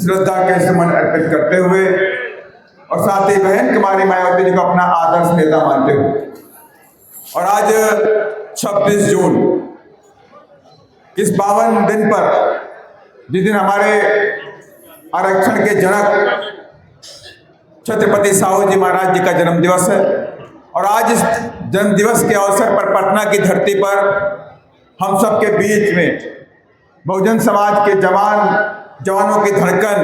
श्रद्धा के सुमन अर्पित करते हुए और साथ ही बहन कुमारी मायावती जी को अपना आदर्श नेता मानते हुए, और आज 26 जून इस पावन दिन पर, जिस दिन हमारे आरक्षण के जनक छत्रपति साहू जी महाराज जी का जन्म दिवस है, और आज इस जन्म दिवस के अवसर पर पटना की धरती पर हम सबके बीच में बहुजन समाज के जवानों की धड़कन,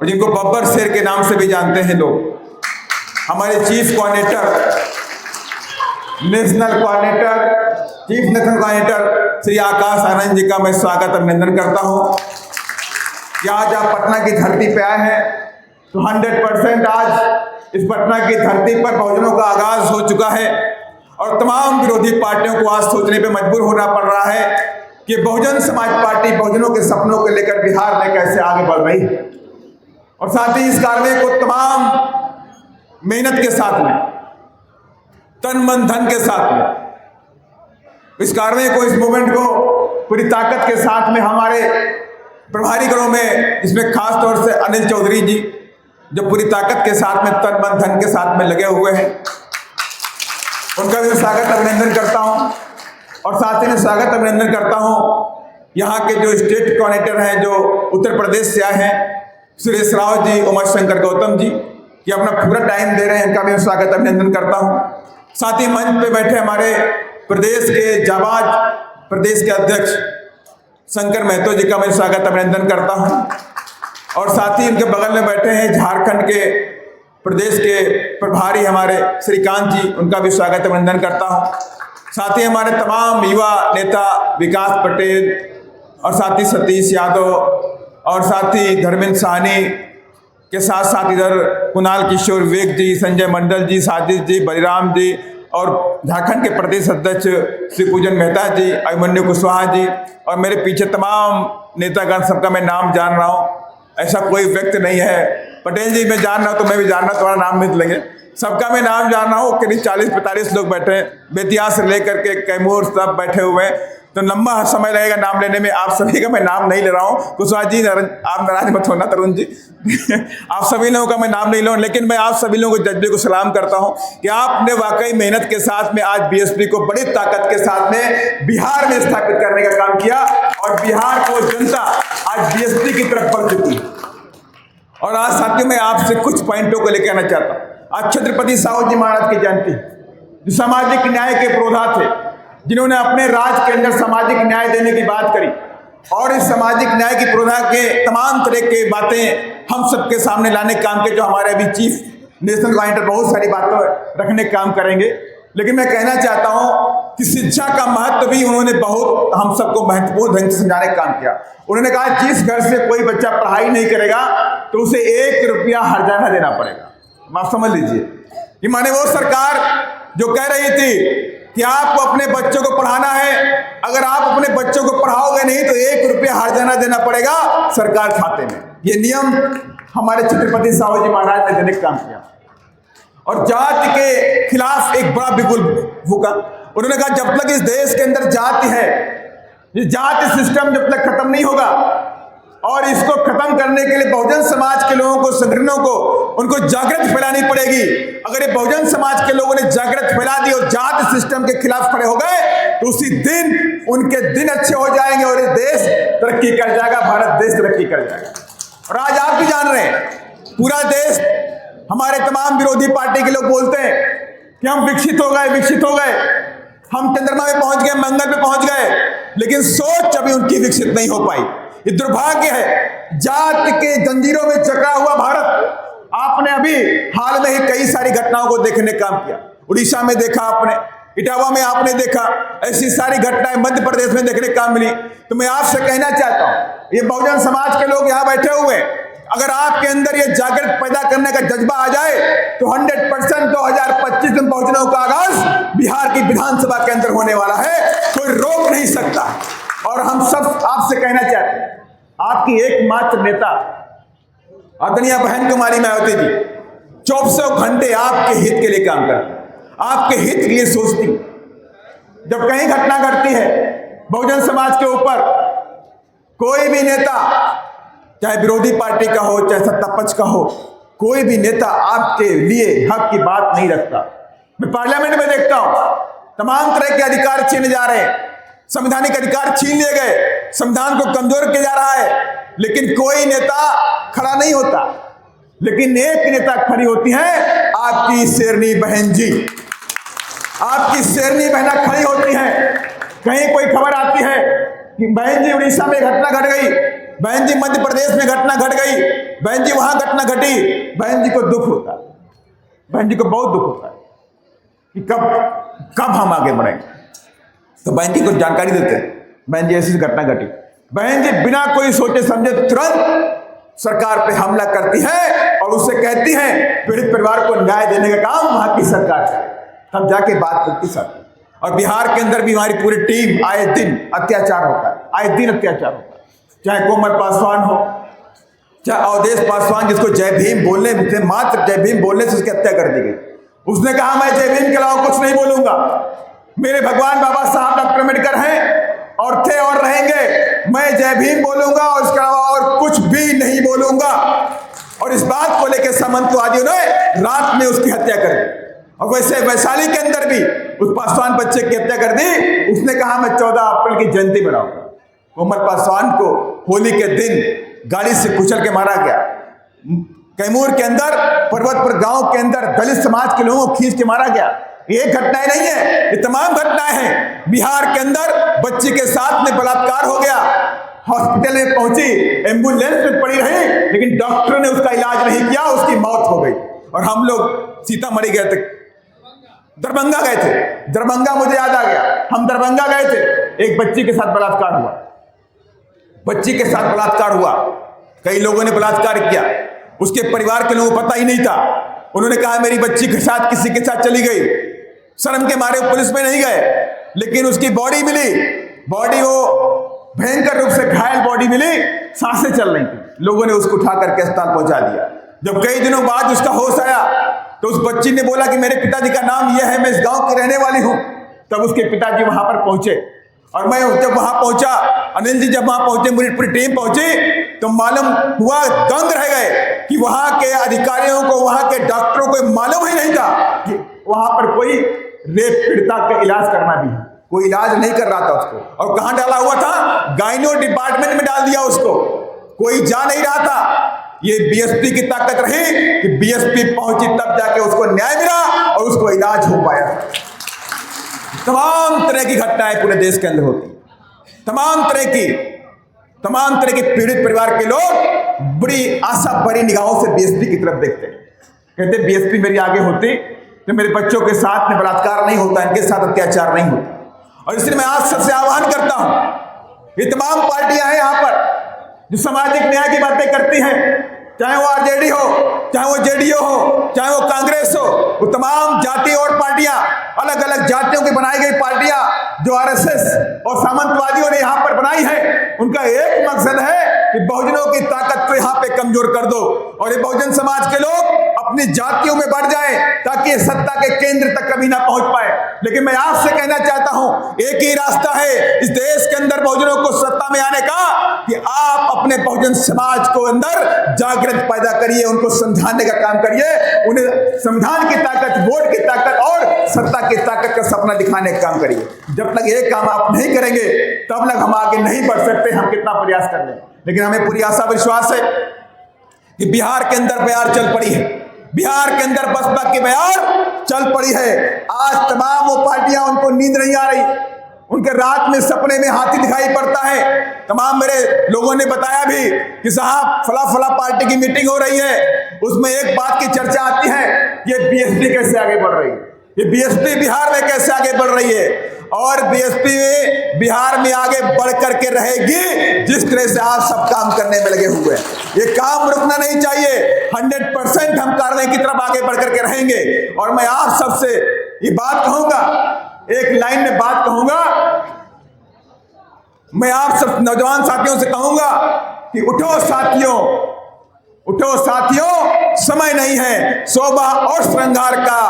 और जिनको बब्बर शेर के नाम से भी जानते हैं लोग, हमारे chief national coordinator Shri Akash Anand ji का मैं स्वागत अभिनंदन करता हूं कि आज आप पटना की धरती पे आए हैं। तो 100% आज इस पटना की धरती पर बहुजनों का आगाज हो चुका है, और तमाम विरोधी पार्टियों को आज सोचने पे मजबूर होना पड़ रहा है कि बहुजन समाज पार्टी बहुजनों के सपनों को लेकर बिहार में कैसे आगे बढ़ रही है। और साथ ही इस कार्य को तमाम मेहनत के साथ में, तन मन धन के साथ में, इस कार्य को, इस मूवमेंट को पूरी ताकत के साथ में हमारे प्रभारी गणों में, इसमें खास तौर से अनिल चौधरी जी जो पूरी ताकत के साथ में, तन मन धन के साथ में लगे हुए हैं, उनका भी स्वागत अभिनंदन करता हूं। और साथ ही में स्वागत अभिनंदन करता हूं यहाँ के जो स्टेट कोऑर्डिनेटर हैं, जो उत्तर प्रदेश से आए हैं, सुरेश राव जी, उमा शंकर गौतम जी, ये अपना पूरा टाइम दे रहे हैं, इनका भी स्वागत अभिनंदन करता हूं। साथ ही मंच पे बैठे हमारे प्रदेश के जाबाज प्रदेश के अध्यक्ष शंकर महतो जी का मैं स्वागत अभिनंदन करता हूं, और साथ ही इनके बगल में बैठे हैं झारखंड के प्रदेश के प्रभारी हमारे श्रीकांत जी, उनका भी स्वागत अभिनंदन करता हूं। साथ ही हमारे तमाम युवा नेता विकास पटेल, और साथ ही सतीश यादव, और साथ ही धर्मेंद्र साहनी के साथ साथ इधर कुणाल किशोर विवेक जी, संजय मंडल जी, साजिद जी, बलिराम जी, और झारखंड के प्रदेश अध्यक्ष श्री पूजन मेहता जी, अभिमन्यु कुशवाहा जी, और मेरे पीछे तमाम नेतागण, सबका मैं नाम जान रहा हूँ, ऐसा कोई व्यक्ति नहीं है। पटेल जी मैं जान रहा हूँ तो मैं भी जान रहा हूँ, तुम्हारा नाम मिल लेंगे, सबका मैं नाम जान रहा हूँ। करीब 40-45 लोग बैठे हैं, बेतिया से लेकर के कैमूर सब बैठे हुए हैं, तो लंबा समय लगेगा नाम लेने में। आप सभी का मैं नाम नहीं ले रहा हूँ, कुशवाहा जी आप नाराज मत होना, तरुण जी आप सभी लोगों का मैं नाम नहीं ले रहा हूँ, लेकिन मैं आप सभी लोगों को, जज्बे को सलाम करता हूँ कि आपने वाकई मेहनत के साथ में आज बीएसपी को बड़ी ताकत के साथ में बिहार में स्थापित करने का काम किया, और बिहार को जनता आज बीएसपी की तरफ बढ़ चुकी है। और आज साथियों मैं आपसे कुछ पॉइंटों को लेकर आना चाहता हूँ। आज छत्रपति साहू जी महाराज की जयंती, जो सामाजिक न्याय के पुरोधा थे, जिन्होंने अपने राज के अंदर सामाजिक न्याय देने की बात करी, और इस सामाजिक न्याय की पुरोधा के तमाम तरह के बातें हम सबके सामने लाने काम के, जो हमारे अभी चीफ नेशनल कोऑर्डिनेटर बहुत सारी बातों रखने काम करेंगे। लेकिन मैं कहना चाहता हूं कि शिक्षा का महत्व भी उन्होंने बहुत हम सबको महत्वपूर्ण ढंग से समझाने का काम किया। उन्होंने कहा जिस घर से कोई बच्चा पढ़ाई नहीं करेगा तो उसे 1 रुपया हर्जाना देना पड़ेगा। आप समझ लीजिए कि माने वो सरकार जो कह रही थी कि आपको अपने बच्चों को पढ़ाना है, अगर आप अपने बच्चों को पढ़ाओगे नहीं तो 1 रुपया हर्जाना देना पड़ेगा सरकार खाते में। ये नियम हमारे छत्रपति साहू जी महाराज ने देने का काम किया, और जाति के खिलाफ एक बड़ा बिगुल फूका। उन्होंने कहा जब तक इस देश के अंदर जाति है, ये जाति सिस्टम जब तक खत्म नहीं होगा, और इसको खत्म करने के लिए बहुजन समाज के लोगों को, संगठनों को, उनको जागृत फैलानी पड़ेगी। अगर ये बहुजन समाज के लोगों ने जागृत फैला दी और जाति सिस्टम के खिलाफ खड़े हो गए तो उसी दिन उनके दिन अच्छे हो जाएंगे, और ये देश तरक्की कर जाएगा, भारत देश तरक्की कर जाएगा। और आज आप भी जान रहे हैं, पूरा देश, हमारे तमाम विरोधी पार्टी के लोग बोलते हैं कि हम विकसित हो गए, हम चंद्रमा में पहुंच गए, मंगल पे पहुंच गए, लेकिन सोच अभी उनकी विकसित नहीं हो पाई। ये दुर्भाग्य है। जाति के जंजीरों में जकड़ा हुआ भारत, आपने अभी हाल में ही कई सारी घटनाओं को देखने का काम किया। उड़ीसा में देखा आपने, इटावा में आपने देखा, ऐसी सारी घटनाएं मध्य प्रदेश में देखने का मिली। तो मैं आपसे कहना चाहता हूं, ये बहुजन समाज के लोग यहाँ बैठे हुए, अगर आपके अंदर ये जागृत पैदा करने का जज्बा आ जाए तो 100% 2025 में बहुजनों का आगाज बिहार की विधानसभा के अंदर होने वाला है, कोई रोक नहीं सकता। और हम सब आपसे कहना चाहते हैं, आपकी एकमात्र नेता आदरणीय बहन कुमारी मायावती जी 24 घंटे आपके हित के लिए काम करती, आपके हित के लिए सोचती। जब कहीं घटना घटती है बहुजन समाज के ऊपर, कोई भी नेता, चाहे विरोधी पार्टी का हो, चाहे सत्ता पक्ष का हो, कोई भी नेता आपके लिए हक की बात नहीं रखता। मैं पार्लियामेंट में देखता हूं तमाम तरह के अधिकार छीने जा रहे हैं, संवैधानिक अधिकार छीन लिए गए, संविधान को कमजोर किया जा रहा है, लेकिन कोई नेता खड़ा नहीं होता। लेकिन एक नेता खड़ी होती है, आपकी शेरनी बहन जी, आपकी शेरनी बहना खड़ी होती है। कहीं कोई खबर आती है कि बहन जी उड़ीसा में घटना घट गई, बहन जी मध्य प्रदेश में घटना घट गई, बहन जी वहां घटना घटी, बहन जी को दुख होता है, बहन जी को बहुत दुख होता है कि कब हम आगे बढ़ेंगे। तो बहन जी को जानकारी देते हैं, बहन जी ऐसी घटना घटी, बहन जी बिना कोई सोचे समझे तुरंत सरकार पे हमला करती है और उससे कहती है पीड़ित परिवार को न्याय देने का काम वहां की सरकार है, तब जाके बात करती सर। और बिहार के अंदर भी हमारी पूरी टीम आए दिन अत्याचार होता है, आए दिन अत्याचार होता है, चाहे कोमल पासवान हो, चाहे अवधेश पासवान, जिसको जय भीम बोलने से, मात्र जय भीम बोलने से उसकी हत्या कर दी गई। उसने कहा मैं जय भीम के अलावा कुछ नहीं बोलूंगा, मेरे भगवान बाबा साहब डॉक्टर अम्बेडकर हैं और थे और रहेंगे, मैं जय भीम बोलूंगा और इसके अलावा और कुछ भी नहीं बोलूंगा। और इस बात को लेकर सामंतवादियों ने रात में उसकी हत्या कर दी। और वैसे वैशाली के अंदर भी उस पासवान बच्चे की हत्या कर दी। उसने कहा मैं 14 अप्रैल की जयंती मनाऊंगा। कोमल पासवान को होली के दिन गाड़ी से कुचल के मारा गया। कैमूर के अंदर, पर्वतपुर गांव के अंदर दलित समाज के लोगों को खींच के मारा गया। ये घटनाएं नहीं है, ये तमाम घटनाएं हैं। बिहार के अंदर बच्ची के साथ में बलात्कार हो गया, हॉस्पिटल में पहुंची, एम्बुलेंस में पड़ी रही, लेकिन डॉक्टर ने उसका इलाज नहीं किया, उसकी मौत हो गई। और हम लोग सीतामढ़ी गए थे, दरभंगा गए थे, दरभंगा मुझे याद आ गया, हम दरभंगा गए थे, एक बच्ची के साथ बलात्कार हुआ, बच्ची के साथ बलात्कार हुआ, कई लोगों ने बलात्कार किया, उसके परिवार के लोगों को पता ही नहीं था। उन्होंने कहा मेरी बच्ची के साथ किसी के साथ चली गई, शर्म के मारे पुलिस में नहीं गए, लेकिन उसकी बॉडी मिली, बॉडी वो भयंकर रूप से घायल बॉडी मिली, सांसें चल रही थी, लोगों ने उसको उठा करके अस्पताल पहुंचा दिया। जब कई दिनों बाद उसका होश आया तो उस बच्ची ने बोला कि मेरे पिताजी का नाम यह है, मैं इस गांव की रहने वाली हूं। तब उसके पिताजी वहां पर पहुंचे और मैं जब वहां पहुंचा, अनिल जी जब वहां पहुंचे, मेरी पूरी टीम पहुंची, तो मालूम हुआ, दंग रह गए कि वहां के अधिकारियों को, वहां के डॉक्टरों को मालूम ही नहीं था कि वहां पर कोई रेप पीड़िता का इलाज करना भी है, कोई इलाज नहीं कर रहा था उसको। और कहां डाला हुआ था? गाइनो डिपार्टमेंट में डाल दिया उसको, कोई जा नहीं रहा था। ये बीएसपी की ताकत रही कि बीएसपी पहुंची, तब जाके उसको न्याय मिला और उसको इलाज हो पाया। तमाम तरह की घटनाएं पूरे देश के अंदर होती, तमाम तरह के पीड़ित परिवार के लोग बड़ी आशा भरी निगाहों से बीएसपी की तरफ देखते हैं, कहते बीएसपी मेरी आगे होती तो मेरे बच्चों के साथ में बलात्कार नहीं होता, इनके साथ अत्याचार नहीं होता। और इसलिए मैं आज सबसे आह्वान करता हूं, ये तमाम पार्टियां हैं यहां पर जो सामाजिक न्याय की बातें करती हैं, चाहे वो आरजेडी हो, चाहे वो जेडीयू हो, चाहे वो कांग्रेस हो, वो तमाम जाति और पार्टियां, अलग अलग जातियों की बनाई गई पार्टियां जो आरएसएस और सामंतवादियों ने यहां पर बनाई है, उनका एक मकसद है कि बहुजनों की ताकत को यहां पे कमजोर कर दो और ये बहुजन समाज के लोग अपनी जातियों में बढ़ जाएं ताकि सत्ता के केंद्र तक कभी ना पहुंच पाए। लेकिन मैं आपसे कहना चाहता हूं, एक ही रास्ता है इस देश के अंदर बहुजनों को सत्ता में आने का, कि आप अपने बहुजन समाज को अंदर जागृत पैदा करिए, उनको समझाने का काम करिए, उन्हें संविधान की ताकत, वोट की ताकत और सत्ता की ताकत का सपना दिखाने का काम करिए। जब तक ये काम आप नहीं करेंगे तब तक हम आगे नहीं बढ़ सकते, हम कितना प्रयास कर लें। लेकिन हमें पूरी आशा विश्वास है कि बिहार के अंदर बयार चल पड़ी है, बिहार के अंदर बसपा की बयार चल पड़ी है। आज तमाम वो पार्टियां, उनको नींद नहीं आ रही, उनके रात में सपने में हाथी दिखाई पड़ता है। तमाम मेरे लोगों ने बताया भी कि साहब फला पार्टी की मीटिंग हो रही है, उसमें एक बात की चर्चा आती है, ये बीएसपी कैसे आगे बढ़ रही है, ये बीएसपी बिहार में कैसे आगे बढ़ रही है, और बीएसपी में बिहार में आगे बढ़ करके रहेगी जिस तरह से आप सब काम करने में लगे हुए हैं। ये काम रुकना नहीं चाहिए, 100% हम कार्रवाई की तरफ आगे बढ़ करके रहेंगे। और मैं आप सबसे ये बात कहूंगा, एक लाइन में बात कहूंगा, मैं आप सब नौजवान साथियों से कहूंगा कि उठो साथियों, उठो साथियों, समय नहीं है शोभा और श्रृंगार का,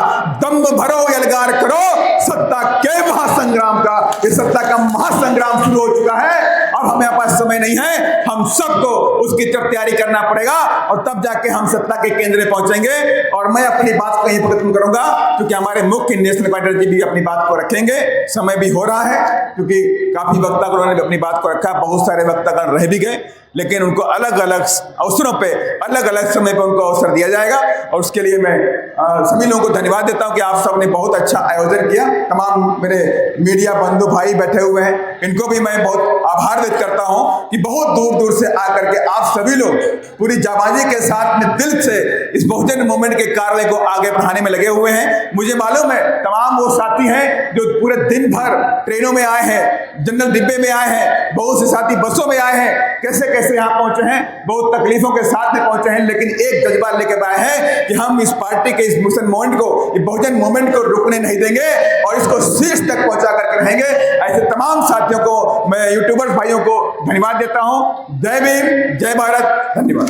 दम्भ भरो यलगार करो सत्ता के महासंग्राम का। ये सत्ता का महासंग्राम शुरू हो चुका है। अब अब हमें पास समय नहीं है, हम सबको उसकी तरफ तैयारी करना पड़ेगा और तब जाके हम सत्ता के केंद्र में पहुंचेंगे। और मैं अपनी बात को यहीं पर खत्म करूंगा, क्योंकि हमारे मुख्य नेशनल कोऑर्डिनेटर जी भी अपनी बात को रखेंगे। समय भी हो रहा है, क्योंकि काफी वक्तागणों ने अपनी बात को रखा, बहुत सारे वक्तागण रह भी गए, लेकिन उनको अलग अलग अवसरों पे अलग अलग समय पे उनको अवसर दिया जाएगा। और उसके लिए मैं सभी लोगों को धन्यवाद देता हूं कि आप सबने बहुत अच्छा आयोजन किया। तमाम मेरे मीडिया बंधु भाई बैठे हुए हैं, इनको भी मैं बहुत आभार व्यक्त करता हूं कि बहुत दूर दूर से आकर के आप सभी लोग पूरी जाबाजी के साथ में दिल से इस बहुजन मूवमेंट के कार्य को आगे बढ़ाने में लगे हुए हैं। मुझे मालूम है तमाम वो साथी हैं जो पूरे दिन भर ट्रेनों में आए हैं, जनरल डिब्बे में आए हैं, बहुत से साथी बसों में आए हैं, कैसे कैसे यहाँ पहुंचे हैं, बहुत तकलीफों के साथ में पहुंचे हैं, लेकिन एक जज्बा लेकर आए हैं कि हम इस पार्टी के इस मिशन मूवमेंट को, इस बहुजन मूवमेंट को रुकने नहीं देंगे और इसको शीर्ष तक पहुंचा करके रहेंगे। ऐसे तमाम साथियों को, मैं यूट्यूबर्स भाइयों को धन्यवाद देता हूं। जय भीम, जय भारत, धन्यवाद।